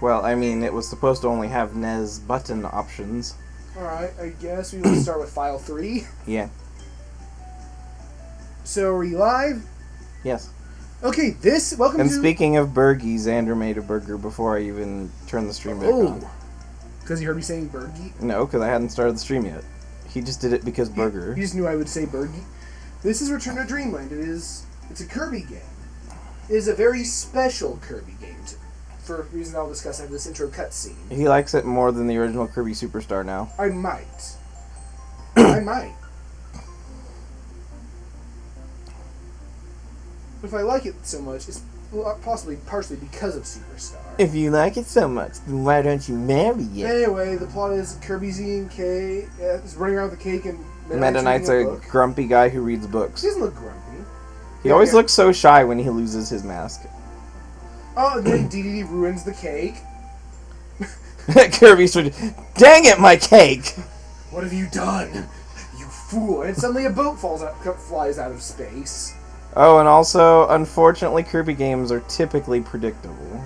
Well, I mean, it was supposed to only have NES button options. Alright, I guess we will start with file 3. Yeah. So, are you live? Yes. Okay, welcome And to... speaking of Bergie, Xander made a burger before I even turned the stream back on. Because you heard me saying Bergie? No, because I hadn't started the stream yet. He just did it because burger. You just knew I would say Bergie. This is Return to Dreamland. It's a Kirby game. It is a very special Kirby game, for a reason I'll discuss after this intro cutscene. He likes it more than the original Kirby Superstar now. I might. I might. If I like it so much, it's possibly partially because of Superstar. If you like it so much, then why don't you marry it? Anyway, the plot is Kirby's eating cake, is running around with a cake, and Meta Knight's a grumpy guy who reads books. He doesn't look grumpy. He always looks so shy when he loses his mask. Oh, and then DDD ruins the cake. Kirby's dang it, my cake! What have you done? You fool. And suddenly a boat flies out of space. Oh, and also, unfortunately, Kirby games are typically predictable.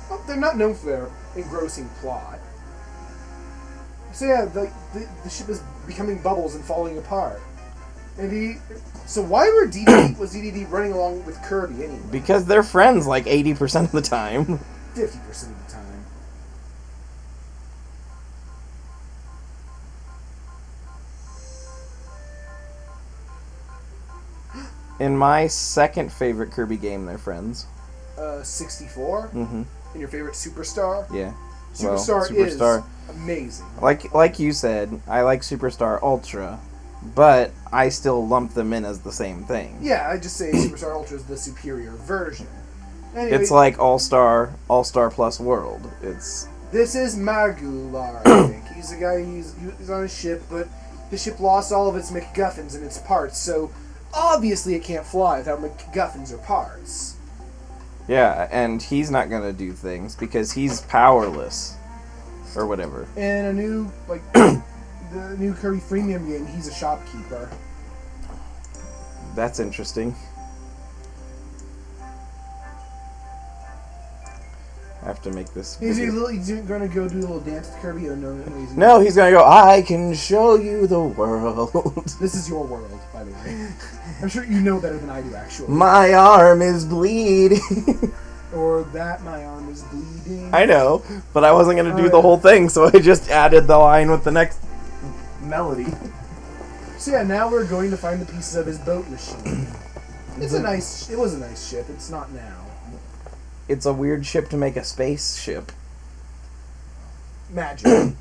Well, they're not known for their engrossing plot. So yeah, the ship is becoming bubbles and falling apart. And so why was DDD running along with Kirby anyway? Because they're friends like 80% of the time. 50% of the time. In my second favorite Kirby game, they're friends. 64? Mm-hmm. And your favorite Superstar? Yeah. Superstar is amazing. Like you said, I like Superstar Ultra, but I still lump them in as the same thing. Yeah, I just say Superstar Ultra is the superior version. Anyway, It's like All-Star Plus World. This is Magular, I think. He's a guy, he's on a ship, but the ship lost all of its MacGuffins and its parts, so obviously it can't fly without MacGuffins or parts. Yeah, and he's not gonna do things because he's powerless. Or whatever. And a new, the new Kirby freemium game, he's a shopkeeper. That's interesting. I have to make this. He's going to go do a little dance with Kirby? Or no, no, he's going to go, I can show you the world. This is your world, by the way. I'm sure you know better than I do, actually. My arm is bleeding. Or that my arm is bleeding. I know, but I wasn't going to do the whole thing, so I just added the line with the next melody. So yeah, now we're going to find the pieces of his boat machine. It was a nice ship. It's not now. It's a weird ship to make a spaceship. Magic.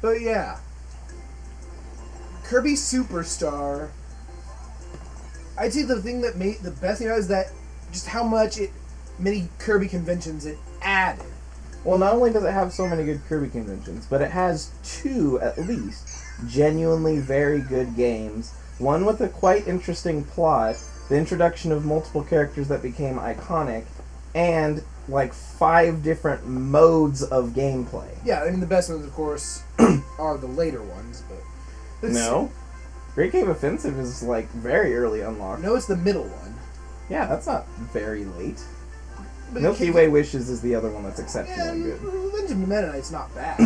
But yeah. Kirby Superstar. I'd say the thing that made the best thing is that just how many Kirby conventions it added. Well, not only does it have so many good Kirby conventions, but it has two, at least, genuinely very good games. One with a quite interesting plot, the introduction of multiple characters that became iconic, and, 5 different modes of gameplay. Yeah, I mean, the best ones, of course, are the later ones, but... No. Great Cave Offensive is, very early unlocked. No, it's the middle one. Yeah, that's not very late. But Milky Way Wishes is the other one that's exceptionally good. Revenge of the Meta Knight's not bad.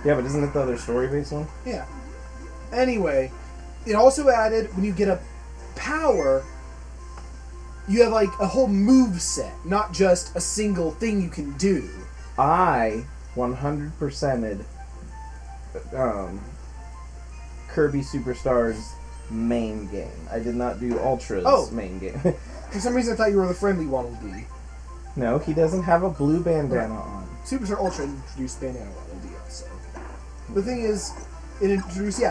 Yeah, but isn't it the other story-based one? Yeah. Anyway, it also added, when you get a power, you have, a whole move set, not just a single thing you can do. I 100%ed Kirby Superstar's main game. I did not do Ultra's main game. For some reason I thought you were the friendly Waddle Dee. No, he doesn't have a blue bandana on. Superstar Ultra introduced Bandana Waddle Dee also. The thing is, it introduced,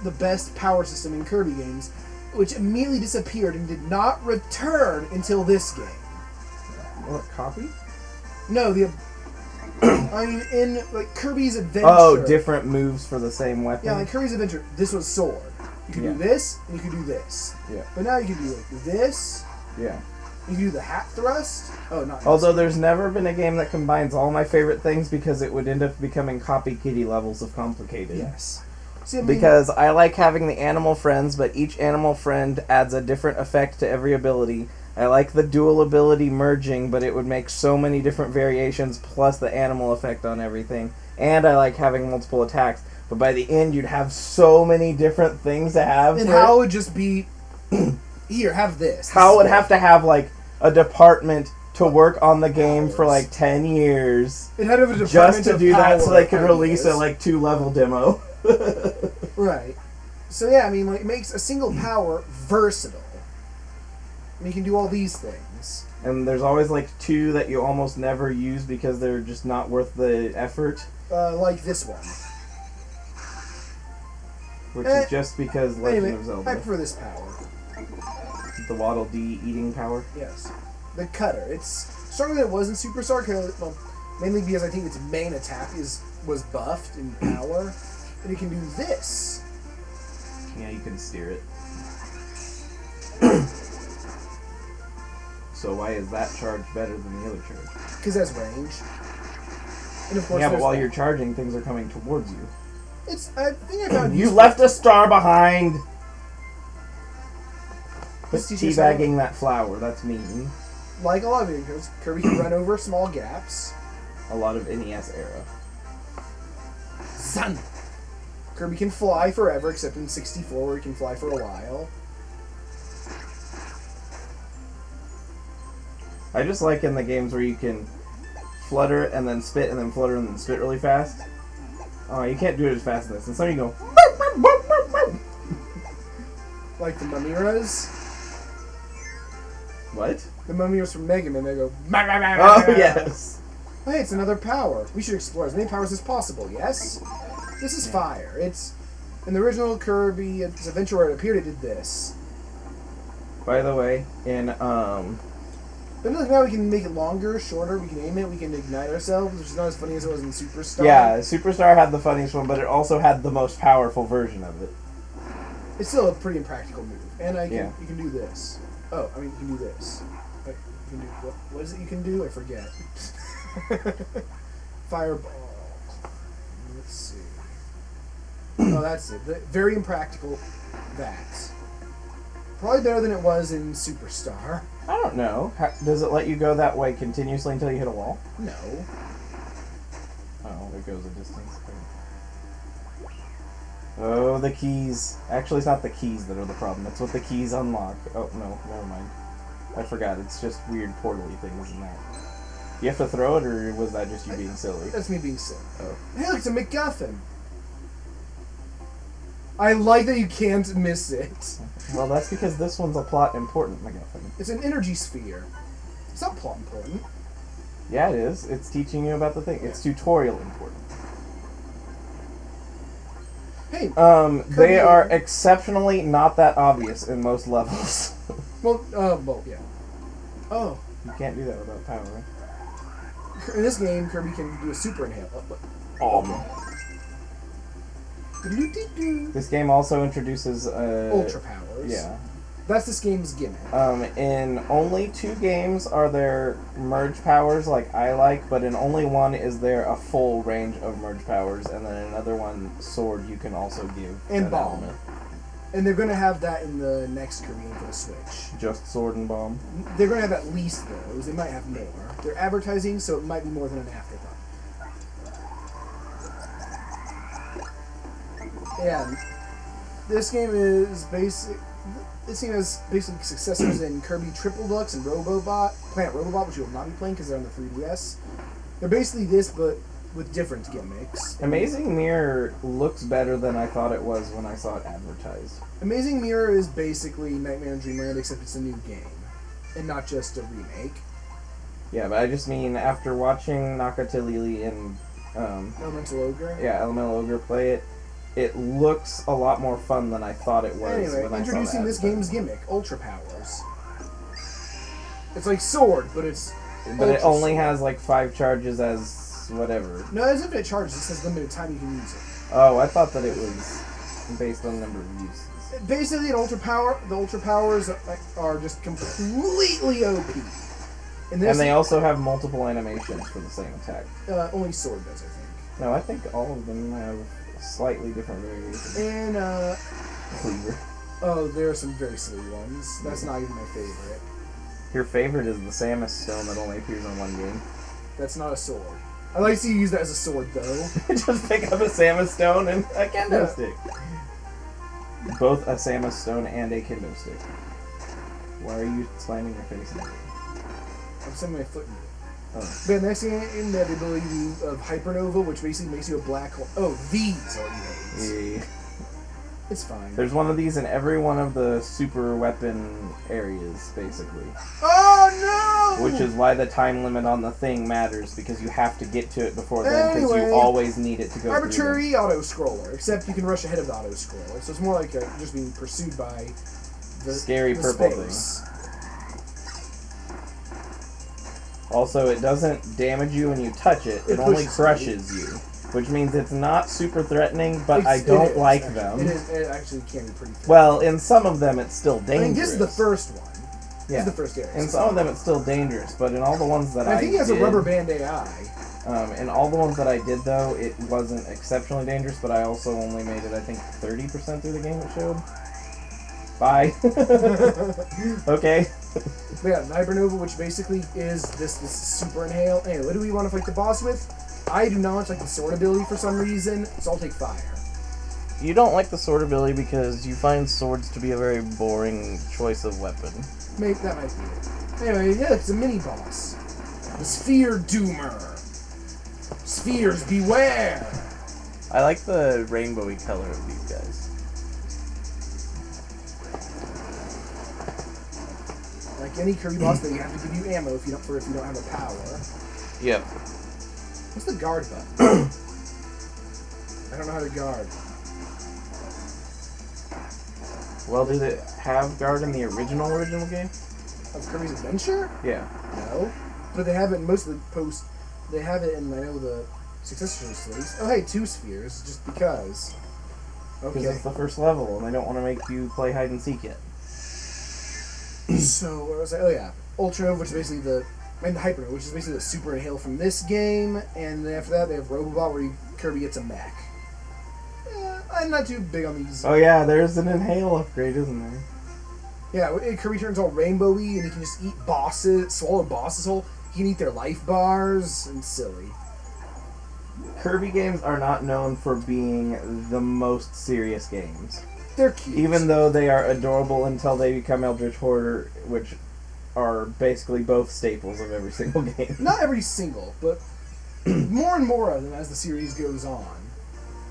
the best power system in Kirby games, which immediately disappeared and did not return until this game. What, copy? No, in Kirby's Adventure. Oh, different moves for the same weapon? Yeah, Kirby's Adventure, this was sword. You could do this, and you could do this. Yeah. But now you can do this. Yeah. You can do the hat thrust. Oh, not Although there's never been a game that combines all my favorite things because it would end up becoming copy kitty levels of complicated. Yes. See, because I like having the animal friends, but each animal friend adds a different effect to every ability. I like the dual ability merging, but it would make so many different variations, plus the animal effect on everything. And I like having multiple attacks. But by the end, you'd have so many different things to have. And how would just be, here, have this. How would have to have, like, a department to work on the game for, like, 10 years. It had to have a department just to do that so they could ideas. release a, like, 2-level demo. Right. So, yeah, I mean, like, it makes a single power versatile. And you can do all these things. And there's always, like, 2 that you almost never use because they're just not worth the effort. Like this one. Which is just because Legend of Zelda. I prefer this power. The Waddle Dee eating power. Yes. The Cutter. It's stronger than it was in Superstar, mainly because I think its main attack was buffed in power. And you can do this. Yeah, you can steer it. So why is that charge better than the other charge? Because it has range. And of course, yeah, but while you're charging, things are coming towards you. I think I found you left a star behind! Quit teabagging that flower, that's mean. Like a lot of video games, Kirby can run over small gaps. A lot of NES era. Sun! Kirby can fly forever, except in 64 where he can fly for a while. I just like in the games where you can flutter and then spit and then flutter and then spit really fast. Oh, you can't do it as fast as this. And some you go... Like the Mummiras. What? The Mummiras from Mega Man, they go... Oh, yes. Hey, it's another power. We should explore as many powers as possible, yes? This is fire. It's... In the original Kirby, its adventure where it appeared, it did this. By the way, in, But look, now we can make it longer, shorter, we can aim it, we can ignite ourselves, which is not as funny as it was in Superstar. Yeah, Superstar had the funniest one, but it also had the most powerful version of it. It's still a pretty impractical move. And Yeah. you can do this. Oh, I mean, you can do this. Like, you can do, what is it you can do? I forget. Fireball. Let's see. Oh, that's it. Very impractical. That. Probably better than it was in Superstar. I don't know. Does it let you go that way continuously until you hit a wall? No. Oh, there goes a distance. Oh, the keys. Actually, it's not the keys that are the problem. It's what the keys unlock. Oh, no. Never mind. I forgot. It's just weird portal-y things in that. You have to throw it, or was that just you being silly? That's me being silly. Oh. Hey, look, it's a MacGuffin. I like that you can't miss it. Well, that's because this one's a plot important MacGuffin. It's an energy sphere. It's not plot important. Yeah, it is. It's teaching you about the thing. It's tutorial important. Hey, they are exceptionally not that obvious in most levels. well, yeah. Oh, You can't do that without power, right? in this game, Kirby can do a super inhale. This game also introduces Ultra powers. Yeah. That's this game's gimmick. In only 2 games are there merge powers like I like, but in only one is there a full range of merge powers, and then another one, Sword, you can also give. And that Bomb. element. And they're going to have that in the next Kirby game for the Switch. Just Sword and Bomb? They're going to have at least those. They might have more. They're advertising, so it might be more than an afterthought. Yeah, this game is basic. This game has basic successors in Kirby Triple Deluxe and Planet Robobot, which you will not be playing because they're on the 3DS. They're basically this, but with different gimmicks. Amazing Mirror looks better than I thought it was when I saw it advertised. Amazing Mirror is basically Nightmare on Dreamland, except it's a new game, and not just a remake. Yeah, but I just mean after watching Nakatalili and Elemental Ogre. Yeah, Elemental Ogre play it. It looks a lot more fun than I thought it was. Anyway, when introducing I this saw the game's gimmick, Ultra Powers. It's like Sword, but it's. But it only Sword. has like 5 charges as whatever. No, as infinite charges. It says limited time you can use it. Oh, I thought that it was based on the number of uses. Basically, the Ultra Powers are just completely OP. And they also have multiple animations for the same attack. Only Sword does, I think. No, I think all of them have slightly different variations. And, Cleaver. oh, there are some very silly ones. That's not even my favorite. Your favorite is the Samus stone that only appears in one game. That's not a sword. I like to see you use that as a sword, though. Just pick up a Samus stone and a kendo stick. Both a Samus stone and a kendo stick. Why are you slamming your face into it? I'm sending my foot in it. Oh. But next thing in they have the ability of Hypernova, which basically makes you a black hole. Oh, these are evades. Yeah. It's fine. There's one of these in every one of the super weapon areas, basically. Oh no! Which is why the time limit on the thing matters, because you have to get to it before then, because Anyway, you always need it to go arbitrary auto-scroller, except you can rush ahead of the auto-scroller, so it's more like just being pursued by the scary the purple space. thing. Also, it doesn't damage you when you touch it, it only crushes you. Which means it's not super threatening, but I don't like them. It actually can be pretty threatening. Well, in some of them it's still dangerous. I mean, this is the first one. Yeah. This is the first area. In some of them it's still dangerous, but in all the ones that I think he has a rubber band AI. In all the ones that I did, though, it wasn't exceptionally dangerous, but I also only made it, I think, 30% through the game it showed. Bye. Okay. We got Hypernova, which basically is this super inhale. Anyway, what do we want to fight the boss with? I do not like the sword ability for some reason, so I'll take fire. You don't like the sword ability because you find swords to be a very boring choice of weapon. Maybe that might be it. Anyway, yeah, it's a mini boss. The Sphere Doomer. Spheres beware! I like the rainbowy color of these guys. Like any Kirby boss, they have to give you ammo if you don't have a power. Yep. What's the guard button? I don't know how to guard. Well, did it have guard in the original game? Of Kirby's Adventure? Yeah. No. But they have it in most of the post. They have it in, I know, the successor series. Oh, hey, 2 spheres, just because. Okay. Because it's the first level, and they don't want to make you play hide and seek yet. So, what was I? Oh, yeah. Ultra, which is basically and the Hypernova, which is basically the super inhale from this game, and then after that, they have Robobot, where Kirby gets a mech. I'm not too big on these. Oh, yeah, there's an inhale upgrade, isn't there? Yeah, Kirby turns all rainbowy, and he can just eat bosses, swallow bosses whole. He can eat their life bars, and silly. Kirby games are not known for being the most serious games. They're cute. Even though they are adorable until they become Eldritch Hoarder, which are basically both staples of every single game. Not every single, but more and more of them as the series goes on.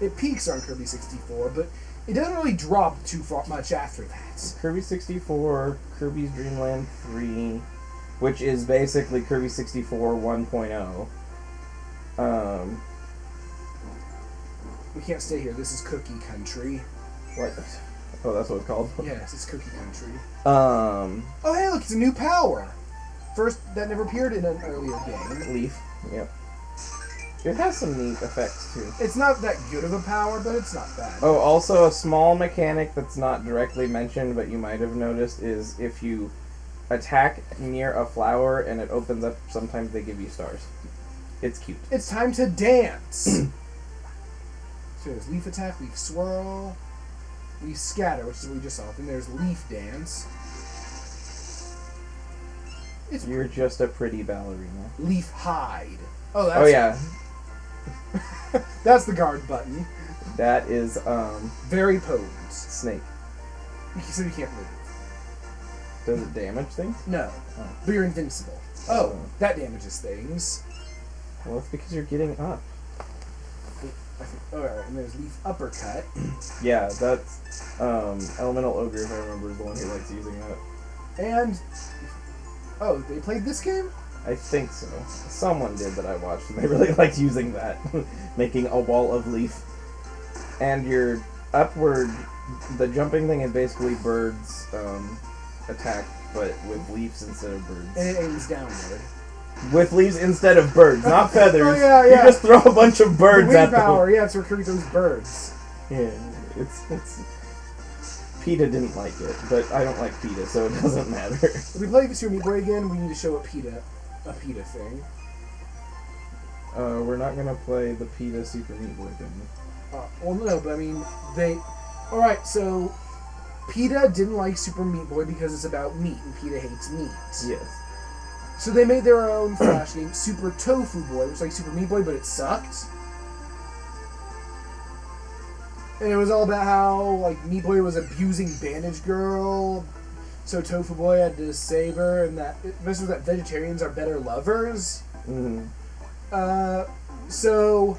It peaks on Kirby 64, but it doesn't really drop too much after that. Kirby 64, Kirby's Dreamland 3, which is basically Kirby 64 1.0. We can't stay here. This is Cookie Country. What? Oh, that's what it's called? Yes, it's Cookie Country. Oh, hey, look, it's a new power. First, that never appeared in an earlier game. Leaf. Yep. It has some neat effects, too. It's not that good of a power, but it's not bad. Oh, also a small mechanic that's not directly mentioned, but you might have noticed, is if you attack near a flower and it opens up, sometimes they give you stars. It's cute. It's time to dance! So there's Leaf Attack, Leaf Swirl, Leaf Scatter, which is what we just saw. Then there's Leaf Dance. You're just a pretty ballerina. Leaf Hide. Oh, that's... Oh, yeah. That's the guard button. That is, Very potent. Snake. So you can't move. Does it damage things? No. Oh. But you're invincible. Oh, that damages things. Well, it's because you're getting up. Alright, and there's Leaf Uppercut. Yeah, that's, Elemental Ogre, if I remember, is the one who likes using that. And... Oh, they played this game? I think so. Someone did that I watched, and they really liked using that. Making a wall of leaf. And your upward... The jumping thing is basically birds, attack, but with leaves instead of birds. And it aims downward. With leaves instead of birds, not feathers. Oh, yeah. You just throw a bunch of birds wind at them. power, yeah, it's where Kirby throws birds. Yeah, it's... PETA didn't like it, but I don't like PETA, so it doesn't matter. If we play Super Meat Boy again, we need to show a PETA thing. We're not gonna play the PETA Super Meat Boy thing. Well, no, but I mean, they... Alright, so... PETA didn't like Super Meat Boy because it's about meat, and PETA hates meat. Yes. So they made their own Flash game, Super Tofu Boy, which was like Super Meat Boy, but it sucked. And it was all about how, like, Meat Boy was abusing Bandage Girl, so Tofu Boy had to save her, and that this was that vegetarians are better lovers. Mm-hmm. So